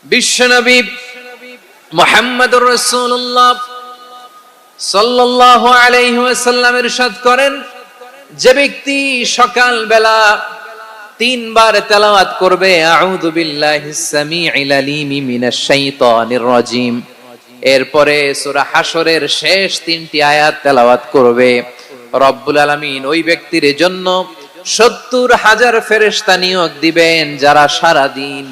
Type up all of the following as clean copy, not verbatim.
বিশ্বনবী মুহাম্মদুর রাসূলুল্লাহ সাল্লাল্লাহু আলাইহি ওয়াসাল্লাম ইরশাদ করেন, যে ব্যক্তি সকাল বেলা 3 বার তেলাওয়াত করবে আউযু বিল্লাহিস সামিউল আলিম মিনাশ শাইতানির রাজিম, এরপরে সূরা হাশরের শেষ 3টি আয়াত তেলাওয়াত করবে, রব্বুল আলামিন ওই ব্যক্তির জন্য 70,000 ফেরেশতা নিয়োগ দিবেন যারা সারা দিন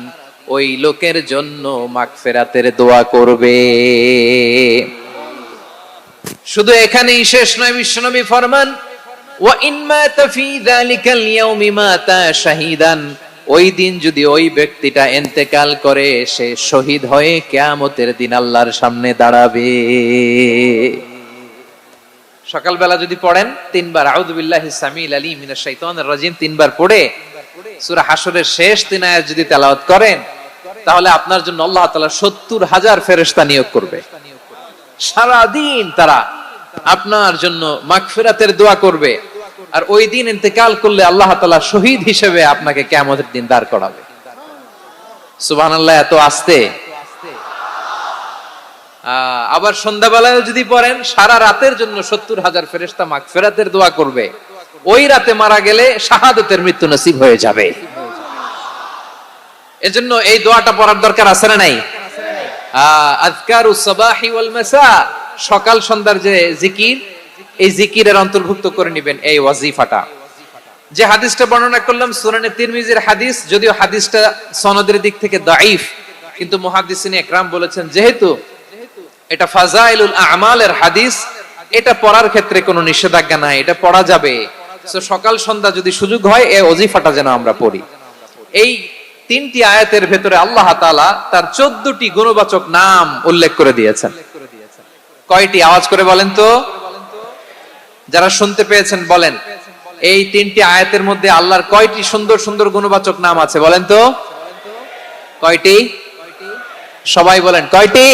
ওই লোকের জন্য মাগফিরাতের দোয়া করবে। শুধু এখানেই শেষ নয়, বিশ্বনবী ফরমান ওয়া ইন মাতা ফি যালিকাল ইয়াউমি মাতা শাহীদান, ওই দিন যদি ওই ব্যক্তিটা ইন্তেকাল করে সে শহীদ হয়ে কিয়ামতের দিন আল্লাহর সামনে দাঁড়াবে। সকালবেলা যদি পড়েন 3 বার আউযু বিল্লাহিস সামিউল আলিম মিনাশ শাইতানির রাজিম 3 বার পড়ে সূরা হাশরের শেষ 3 আয়াত যদি তেলাওয়াত করেন, তাহলে আপনার জন্য আল্লাহ তাআলা 70,000 ফেরেশতা নিয়োগ করবে। সারা দিন তারা আপনার জন্য মাগফিরাতের দোয়া করবে, আর ওই দিন ইন্তেকাল করলে আল্লাহ তাআলা শহীদ হিসেবে আপনাকে কিয়ামতের দিন দাঁড় করাবে। সুবহানাল্লাহ, এত আস্তে। আবার সন্ধ্যাবেলায় যদি পড়েন, সারা রাতের জন্য 70,000 ফেরেশতা মাগফিরাতের দোয়া করবে। ওই রাতে মারা গেলে শাহাদাতের মৃত্যু নসিব হয়ে যাবে। এজন্য এই দোয়াটা পড়ার দরকার আছে না নাই? আযকারুস সাবাহি ওয়াল মাসা, সকাল সন্ধ্যার যে জিকির, এই জিকিরের অন্তর্ভুক্ত করে নেবেন এই ওয়াজিফাটা। যে হাদিসটা বর্ণনা করলাম সুনানে তিরমিজির হাদিস, যদিও হাদিসটা সনদের দিক থেকে দাঈফ, কিন্তু মুহাদ্দিসিনে ইকরাম বলেছেন যেহেতু এটা ফাজাইলুল আমালের হাদিস, এটা পড়ার ক্ষেত্রে কোনো নিষেধাজ্ঞা নাই, এটা পড়া যাবে। সো সকাল সন্ধ্যা যদি সুযোগ হয় এই ওয়াজিফাটা যেন আমরা পড়ি। এই 3টি আয়াতের ভেতরে আল্লাহ তাআলা তার 14টি গুণবাচক নাম উল্লেখ করে দিয়েছেন। কয়টি? আওয়াজ করে বলেন তো, যারা শুনতে পেয়েছেন বলেন। এই 3টি আয়াতের মধ্যে আল্লাহর কয়টি সুন্দর সুন্দর গুণবাচক নাম আছে বলেন তো? কয়টি? সবাই বলেন কয়টি?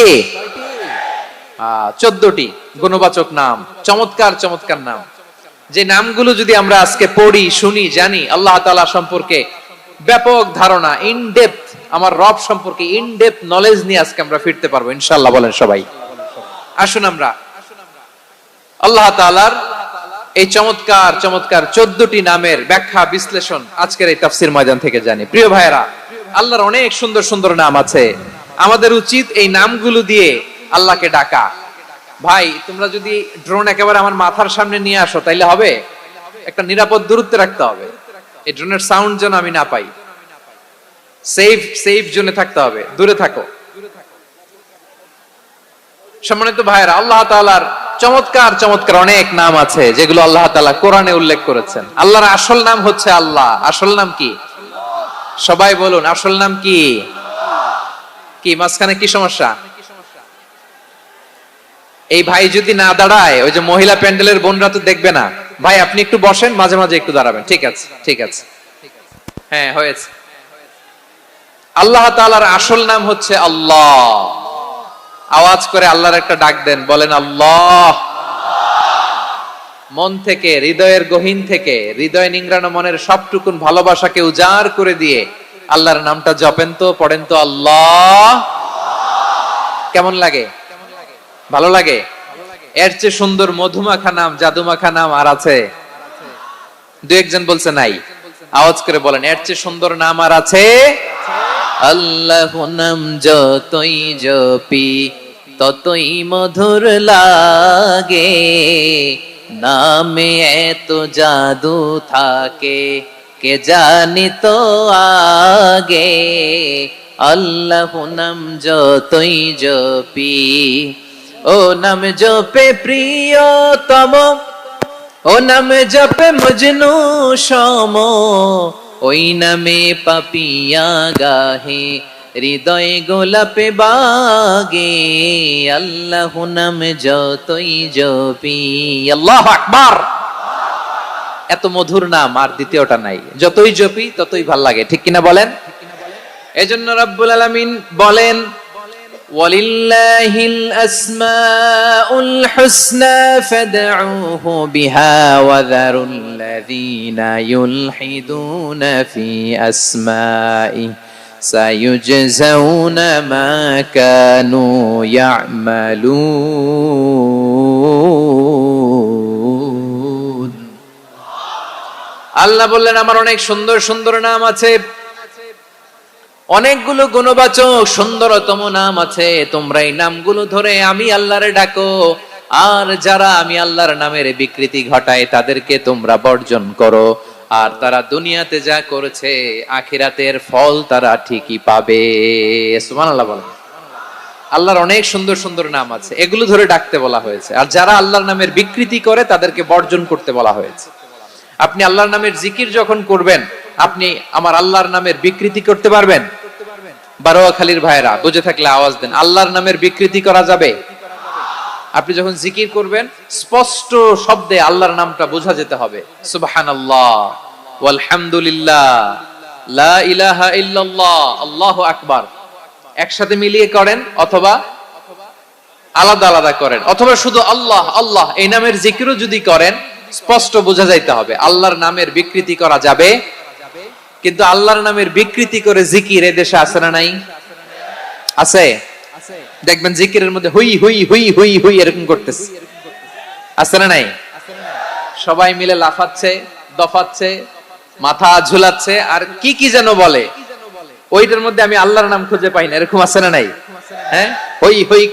14টি গুণবাচক নাম, চমৎকার চমৎকার নাম। যে নামগুলো যদি আমরা আজকে পড়ি, শুনি, জানি, আল্লাহ তাআলা সম্পর্কে ব্যাপক ধারণা, ইন ডেপথ, আমার রব সম্পর্কে ইন ডেপথ নলেজ নিয়ে আজকে আমরা ফিরতে পারবো ইনশাআল্লাহ। বলেন সবাই। আসুন আমরা আল্লাহ তাআলার এই চমৎকার চমৎকার 14টি নামের ব্যাখ্যা বিশ্লেষণ আজকের এই তাফসীর ময়দান থেকে জানি। প্রিয় ভাইরা, আল্লাহর অনেক সুন্দর সুন্দর নাম আছে। আমাদের উচিত এই নামগুলো দিয়ে আল্লাহকে ডাকা। ভাই, তোমরা যদি ড্রোন একেবারে আমার মাথার সামনে নিয়ে আসো তাইলে হবে? একটা নিরাপদ দূরত্বে রাখতে হবে, এই ড্রোনের সাউন্ড যেন আমি না পাই। সেফ জোনে থাকতে হবে, দূরে থাকো। সম্মানিত ভাইরা, আল্লাহ তাআলার চমৎকার চমৎকার অনেক নাম আছে যেগুলো আল্লাহ তাআলা কোরআনে উল্লেখ করেছেন। আল্লাহর আসল নাম হচ্ছে আল্লাহ। আসল নাম কি? সবাই বলুন, আসল নাম কি? কি মাঝখানে কি সমস্যা? এই ভাই যদি না দাঁড়ায়, ওই যে মহিলা প্যান্ডেলের বোনরা তো দেখবে না। ভাই আপনি একটু বসেন, মাঝে মাঝে একটু দাঁড়াবেন। ঠিক আছে, ঠিক আছে, হ্যাঁ হয়েছে। আল্লাহ তাআলার আসল নাম হচ্ছে আল্লাহ। আওয়াজ করে আল্লাহর একটা ডাক দেন, বলেন আল্লাহ। মন থেকে, হৃদয়ের গহীন থেকে, হৃদয় নিংড়ানো মনের সবটুকুন ভালোবাসাকে উজাড় করে দিয়ে আল্লাহর নামটা জপেন তো, পড়েন তো আল্লাহ। কেমন লাগে? ভালো লাগে? এর চেয়ে সুন্দর মধুমাখা নাম, জাদুমাখা নাম আর আছে? দু একজন বলছে নাই। আওয়াজ করে বলেন, এর চেয়ে সুন্দর নাম আর আছে? আল্লাহ নাম যতই জপি ততই মধুর লাগে, নামে এত জাদু থাকে কে জানি তো আগে। আল্লাহ নাম যতই জপি, ও নাম জপে প্রিয়তম, ও নাম জপে মজনু সম, ওই নামে পাপিয়া গাহে হৃদয় গোলাপে বাগে। আল্লাহ নাম যতই জপি। আল্লাহু আকবার। এত মধুর নাম আর দ্বিতীয়টা নাই। যতই জপি ততই ভাল লাগে, ঠিক কিনা বলেন? এজন্য রব্বুল আলামিন বলেন, ওয়ালিল্লাহিল আসমাউল হুসনা ফাদউহু বিহা ওয়া যারুল্লাযীনা ইউলহিদুনা ফি আসমাইহি সায়ুজজাউনা মা কানু ইয়ামালুন। আল্লাহ বললেন আমার অনেক সুন্দর সুন্দর নাম আছে, অনেকগুলো গুণবাচক সুন্দরতম নাম আছে, তোমরা এই নামগুলো ধরে আমি আল্লাহরে ডাকো, আর যারা আমি আল্লাহর নামের বিকৃতি ঘটায় তাদেরকে তোমরা বর্জন করো, আর তারা দুনিয়াতে যা করেছে আখিরাতের ফল তারা ঠিকই পাবে। সুবহানাল্লাহ বলেন। আল্লাহর অনেক সুন্দর সুন্দর নাম আছে, এগুলো ধরে ডাকতে বলা হয়েছে, আর যারা আল্লাহর নামের বিকৃতি করে তাদেরকে বর্জন করতে বলা হয়েছে। আপনি আল্লাহর নামের জিকির যখন করবেন, আপনি আমার আল্লাহর নামের বিকৃতি করতে পারবেন? বারোয়াখালীর ভাইরা বুঝে থাকলে আওয়াজ দেন, আল্লাহর নামের বিকৃতি করা যাবে? আপনি যখন জিকির করবেন স্পষ্ট শব্দে আল্লাহর নামটা বোঝা যেতে হবে। সুবহানাল্লাহ, ওয়ালহামদুলিল্লাহ, লা ইলাহা ইল্লাল্লাহ, আল্লাহু আকবার একসাথে মিলিয়ে করেন, অথবা আলাদা আলাদা করেন, অথবা শুধু আল্লাহ আল্লাহ এই নামের জিকিরও যদি করেন স্পষ্ট বোঝা যাইতে হবে। আল্লাহর নামের বিকৃতি করা যাবে, কিন্তু আল্লাহর নামের বিকৃতি করে জিকির এদেশে আছে না নাই? আছে। দেখবেন জিকিরের মধ্যে হুই হুই হুই হুই হুই এরকম করতেছে, আছে না নাই? সবাই মিলে লাফাচ্ছে, দফাচ্ছে, মাথা ঝুলাচ্ছে, আর কি কি যেন বলে, ওইটার মধ্যে আমি আল্লাহর নাম খুঁজে পাই না, এরকম আছে না নাই? হ্যাঁ, হই হই